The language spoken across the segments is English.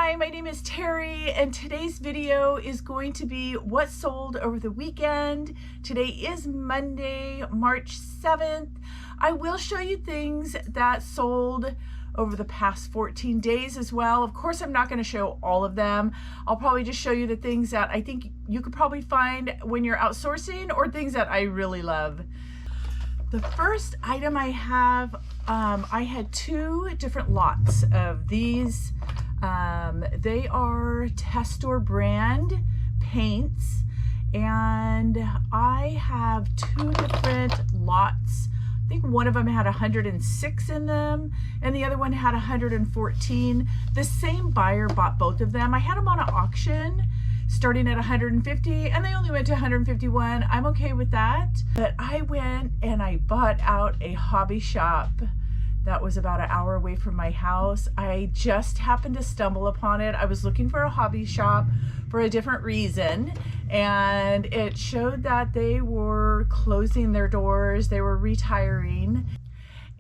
Hi, my name is Terry, and today's video is going to be what sold over the weekend. Today is Monday, March 7th. I will show you things that sold over the past 14 days as well. Of course, I'm not going to show all of them. I'll probably just show you the things that I think you could probably find when you're outsourcing or things that I really love. The first item I have, I had two different lots of these. They are Testor brand paints, and I have two different lots. I think one of them had 106 in them and the other one had 114. The same buyer bought both of them. I had them on an auction starting at 150 and they only went to 151. I'm okay with that. But I went and I bought out a hobby shop that was about an hour away from my house. I just happened to stumble upon it. I was looking for a hobby shop for a different reason, and it showed that they were closing their doors, they were retiring.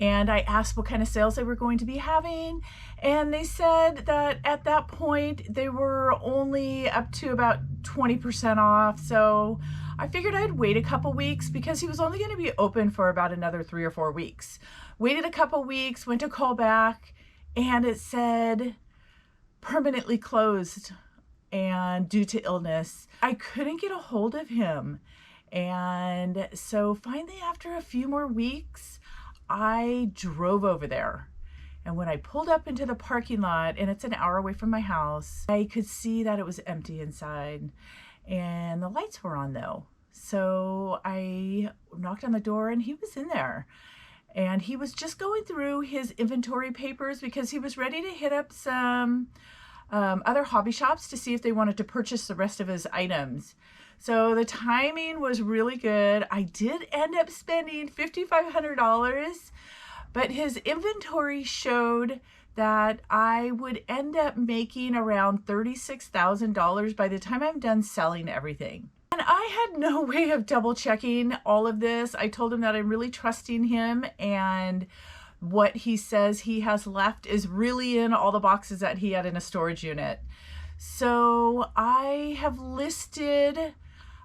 And I asked what kind of sales they were going to be having, and they said that at that point they were only up to about 20% off. So I figured I'd wait a couple weeks because he was only going to be open for about another 3 or 4 weeks. Waited a couple weeks, went to call back, and it said permanently closed and due to illness. I couldn't get a hold of him. And so finally, after a few more weeks, I drove over there. And when I pulled up into the parking lot, and it's an hour away from my house, I could see that it was empty inside and the lights were on though. So I knocked on the door and he was in there. And he was just going through his inventory papers because he was ready to hit up some other hobby shops to see if they wanted to purchase the rest of his items. So the timing was really good. I did end up spending $5,500, but his inventory showed that I would end up making around $36,000 by the time I'm done selling everything. And I had no way of double checking all of this. I told him that I'm really trusting him, and what he says he has left is really in all the boxes that he had in a storage unit. So I have listed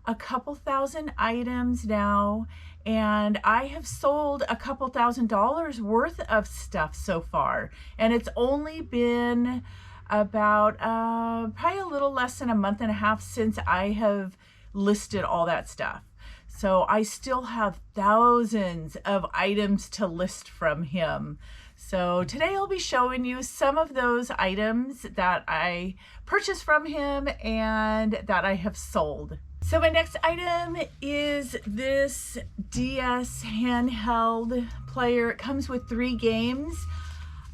a couple thousand items now, and I have sold a couple $1,000s worth of stuff so far. And it's only been about probably a little less than a month and a half since I have listed all that stuff. So I still have thousands of items to list from him. So today I'll be showing you some of those items that I purchased from him and that I have sold. So my next item is this DS handheld player. It comes with 3 games.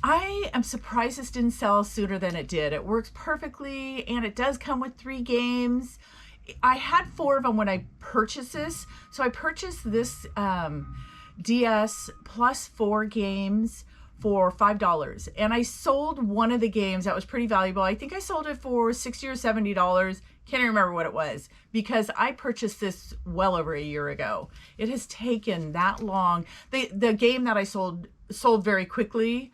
I am surprised this didn't sell sooner than it did. It works perfectly, and it does come with 3 games. I had 4 of them when I purchased this. So I purchased this DS plus 4 games for $5. And I sold one of the games that was pretty valuable. I think I sold it for $60 or $70. Can't even remember what it was because I purchased this well over a year ago. It has taken that long. The game that I sold very quickly,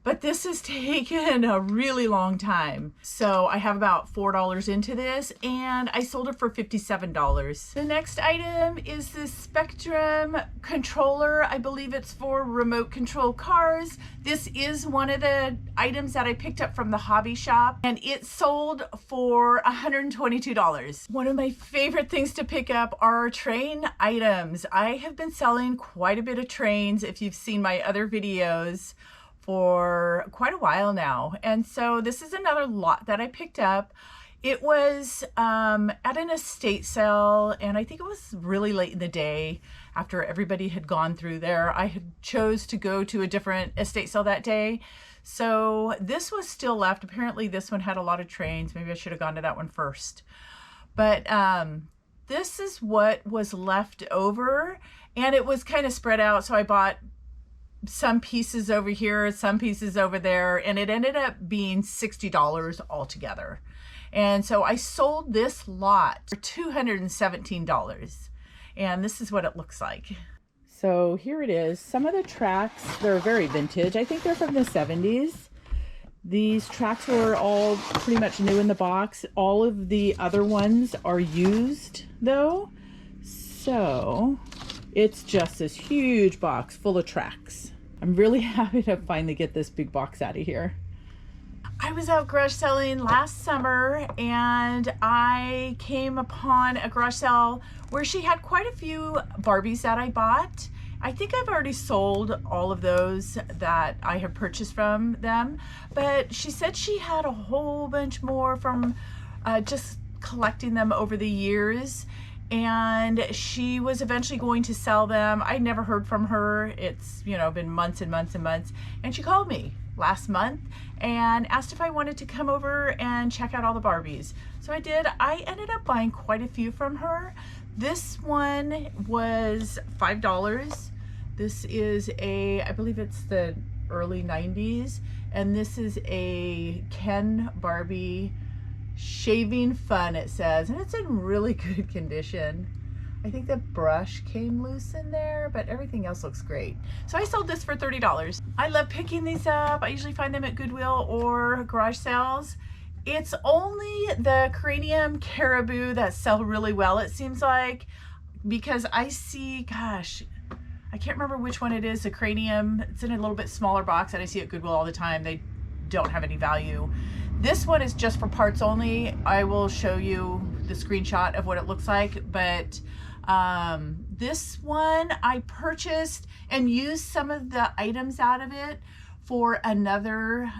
but this has taken a really long time. So I have about $4 into this, and I sold it for $57. The next item is this Spectrum controller. I believe it's for remote control cars. This is one of the items that I picked up from the hobby shop, and it sold for $122. One of my favorite things to pick up are train items. I have been selling quite a bit of trains, if you've seen my other videos, for quite a while now. And so this is another lot that I picked up. It was at an estate sale, and I think it was really late in the day after everybody had gone through there. I had chose to go to a different estate sale that day. So this was still left. Apparently this one had a lot of trains. Maybe I should have gone to that one first. But this is what was left over, and it was kind of spread out. So I bought some pieces over here, some pieces over there, and it ended up being $60 altogether. And so I sold this lot for $217, and this is what it looks like. So here it is. Some of the tracks, they're very vintage. I think they're from the 70s. These tracks were all pretty much new in the box. All of the other ones are used though. So it's just this huge box full of tracks. I'm really happy to finally get this big box out of here. I was out garage selling last summer and I came upon a garage sale where she had quite a few Barbies that I bought. I think I've already sold all of those that I have purchased from them, but she said she had a whole bunch more from just collecting them over the years, and she was eventually going to sell them. I never heard from her. It's, you know, been months and months and months, and she called me last month and asked if I wanted to come over and check out all the Barbies. So I did. I ended up buying quite a few from her. This one was $5. This is a, I believe it's the early 90s, and this is a Ken Barbie shaving fun, it says, and it's in really good condition. I think the brush came loose in there, but everything else looks great. So I sold this for $30. I love picking these up. I usually find them at Goodwill or garage sales. It's only the cranium caribou that sell really well, it seems like, because I see, gosh, I can't remember which one it is, the cranium. It's in a little bit smaller box that I see at Goodwill all the time. They don't have any value. This one is just for parts only. I will show you the screenshot of what it looks like, but this one I purchased and used some of the items out of it for another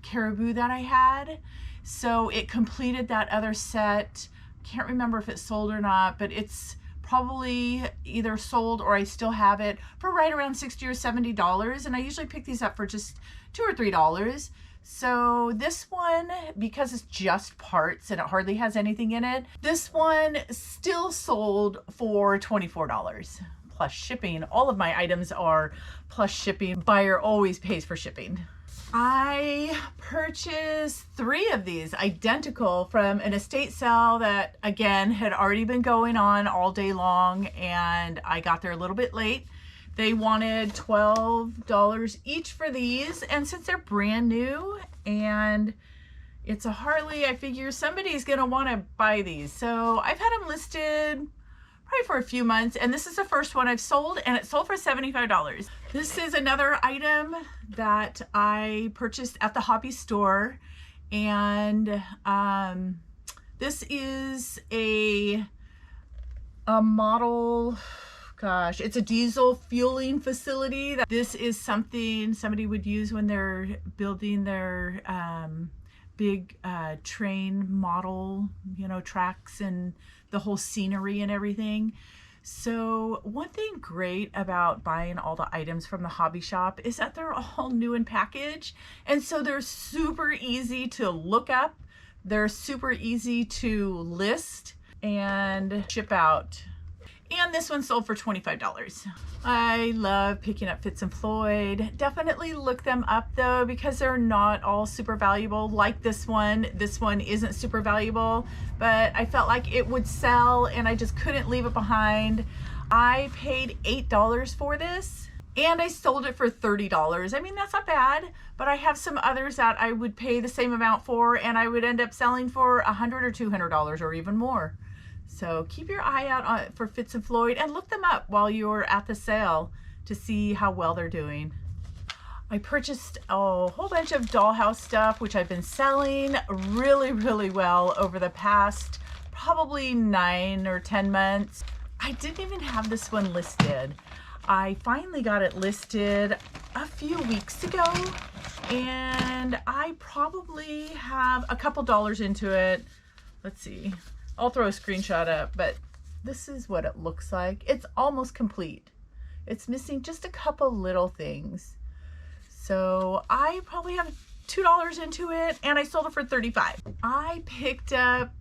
caribou that I had. So it completed that other set. Can't remember if it's sold or not, but it's probably either sold or I still have it for right around $60 or $70. And I usually pick these up for just $2 or $3. So this one, because it's just parts and it hardly has anything in it, this one still sold for $24 plus shipping. All of my items are plus shipping. Buyer always pays for shipping. I purchased 3 of these identical from an estate sale that, again, had already been going on all day long, and I got there a little bit late. They wanted $12 each for these, and since they're brand new and it's a Harley, I figure somebody's gonna wanna buy these. So I've had them listed probably for a few months, and this is the first one I've sold, and it sold for $75. This is another item that I purchased at the hobby store, and this is a model, gosh, it's a diesel fueling facility. This is something somebody would use when they're building their big train model, you know, tracks and the whole scenery and everything. So one thing great about buying all the items from the hobby shop is that they're all new in package, and so they're super easy to look up, they're super easy to list and ship out. And this one sold for $25. I love picking up Fitz and Floyd. Definitely look them up though, because they're not all super valuable like this one. This one isn't super valuable, but I felt like it would sell and I just couldn't leave it behind. I paid $8 for this and I sold it for $30. I mean, that's not bad, but I have some others that I would pay the same amount for and I would end up selling for $100 or $200 or even more. So keep your eye out for Fitz and Floyd and look them up while you're at the sale to see how well they're doing. I purchased a whole bunch of dollhouse stuff, which I've been selling really, really well over the past probably 9 or 10 months. I didn't even have this one listed. I finally got it listed a few weeks ago, and I probably have a couple dollars into it. Let's see. I'll throw a screenshot up, but this is what it looks like. It's almost complete. It's missing just a couple little things. So I probably have $2 into it and I sold it for $35. I picked up,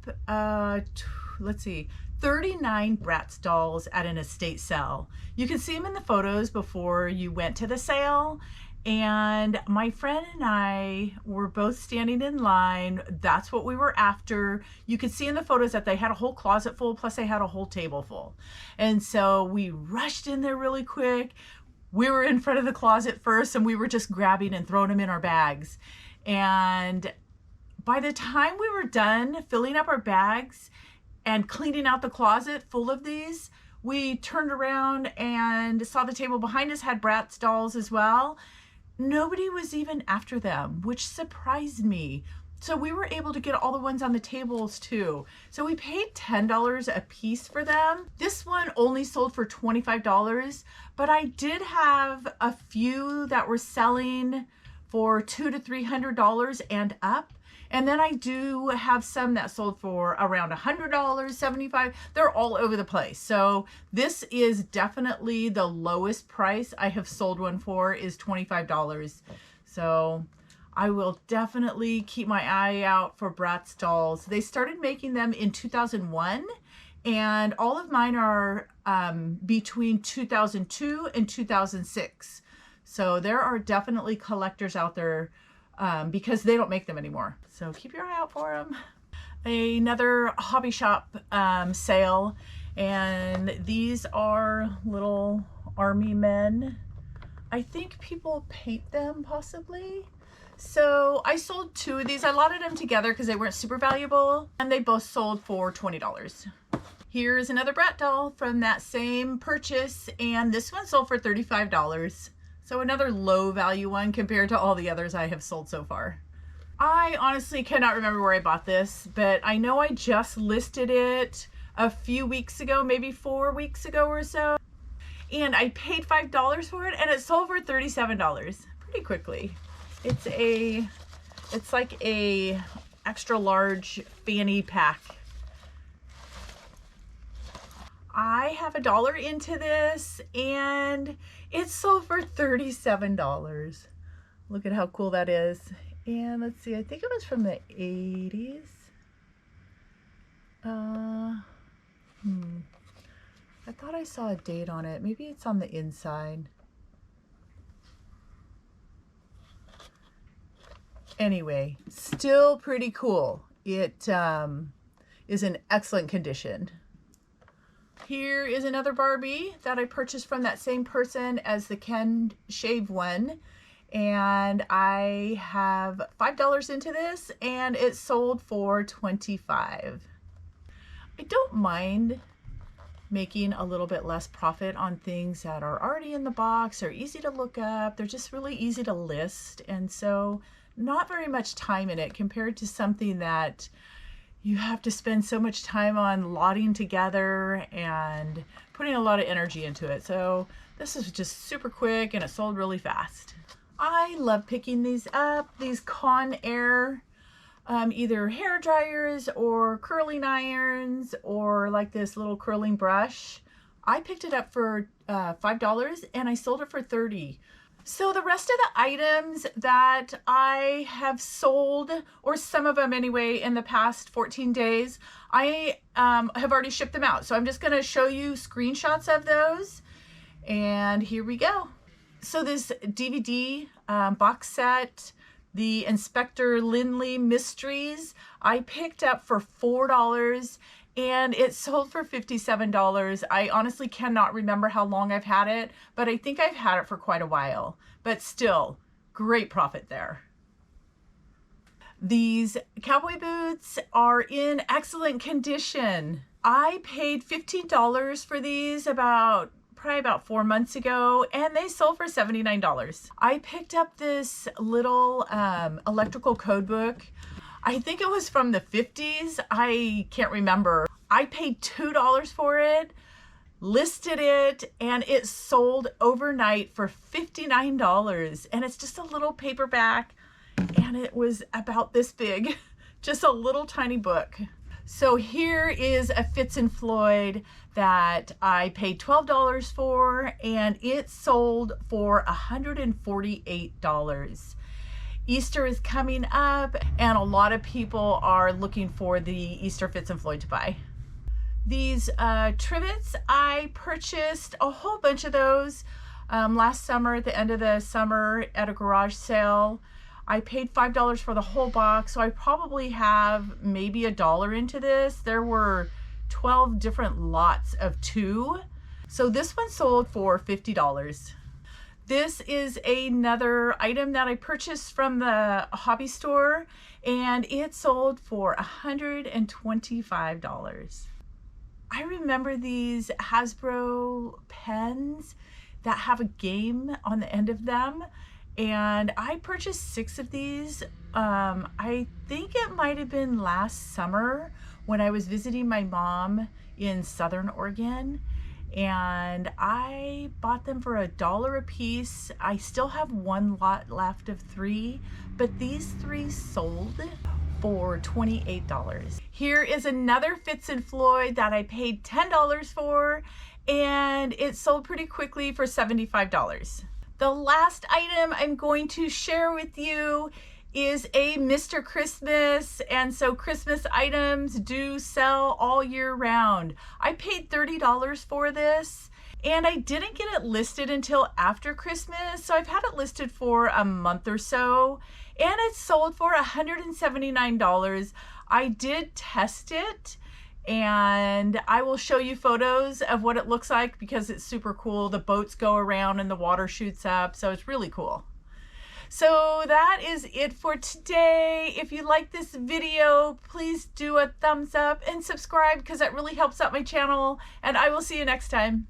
let's see, 39 Bratz dolls at an estate sale. You can see them in the photos before you went to the sale. And my friend and I were both standing in line. That's what we were after. You could see in the photos that they had a whole closet full, plus they had a whole table full. And so we rushed in there really quick. We were in front of the closet first and we were just grabbing and throwing them in our bags. And by the time we were done filling up our bags and cleaning out the closet full of these, we turned around and saw the table behind us had Bratz dolls as well. Nobody was even after them, which surprised me. So we were able to get all the ones on the tables too. So we paid $10 a piece for them. This one only sold for $25, but I did have a few that were selling for $200 to $300 and up. And then I do have some that sold for around $100, $75. They're all over the place. So this is definitely the lowest price I have sold one for is $25. So I will definitely keep my eye out for Bratz dolls. They started making them in 2001, and all of mine are between 2002 and 2006. So there are definitely collectors out there because they don't make them anymore. So keep your eye out for them. Another hobby shop sale, and these are little army men. I think people paint them possibly. So I sold two of these. I lotted them together because they weren't super valuable, and they both sold for $20. Here's another Brat doll from that same purchase, and this one sold for $35. So another low value one compared to all the others I have sold so far. I honestly cannot remember where I bought this, but I know I just listed it a few weeks ago, maybe 4 weeks ago or so. And I paid $5 for it, and it sold for $37 pretty quickly. It's like a extra large fanny pack. I have $1 into this, and it sold for $37. Look at how cool that is. And let's see, I think it was from the 80s. I thought I saw a date on it. Maybe it's on the inside. Anyway, still pretty cool. It is in excellent condition. Here is another Barbie that I purchased from that same person as the Ken Shave one. And I have $5 into this, and it sold for $25. I don't mind making a little bit less profit on things that are already in the box or easy to look up. They're just really easy to list, and so not very much time in it compared to something that you have to spend so much time on lotting together and putting a lot of energy into it. So this is just super quick, and it sold really fast. I love picking these up, these Conair either hair dryers or curling irons, or like this little curling brush. I picked it up for $5, and I sold it for $30. So the rest of the items that I have sold, or some of them anyway, in the past 14 days, I have already shipped them out. So I'm just gonna show you screenshots of those, and here we go. So this DVD box set, the Inspector Lindley Mysteries, I picked up for $4, and it sold for $57. I honestly cannot remember how long I've had it, but I think I've had it for quite a while. But still, great profit there. These cowboy boots are in excellent condition. I paid $15 for these probably about 4 months ago, and they sold for $79. I picked up this little electrical code book. I think it was from the 50s. I can't remember. I paid $2 for it, listed it, and it sold overnight for $59. And it's just a little paperback, and it was about this big, just a little tiny book. So here is a Fitz and Floyd that I paid $12 for, and it sold for $148. Easter is coming up, and a lot of people are looking for the Easter Fitz and Floyd to buy. These trivets, I purchased a whole bunch of those last summer, at the end of the summer, at a garage sale. I paid $5 for the whole box, so I probably have maybe $1 into this. There were 12 different lots of 2. So this one sold for $50. This is another item that I purchased from the hobby store, and it sold for $125. I remember these Hasbro pens that have a game on the end of them, and I purchased 6 of these. I think it might have been last summer when I was visiting my mom in Southern Oregon, and I bought them for $1 a piece. I still have one lot left of 3, but these 3 sold for $28. Here is another Fitz and Floyd that I paid $10 for, and it sold pretty quickly for $75. The last item I'm going to share with you is a Mr. Christmas, and so Christmas items do sell all year round. I paid $30 for this, and I didn't get it listed until after Christmas, so I've had it listed for a month or so, and it sold for $179. I did test it, and I will show you photos of what it looks like because it's super cool. The boats go around and the water shoots up, so it's really cool. So that is it for today. If you like this video, please do a thumbs up and subscribe because that really helps out my channel, and I will see you next time.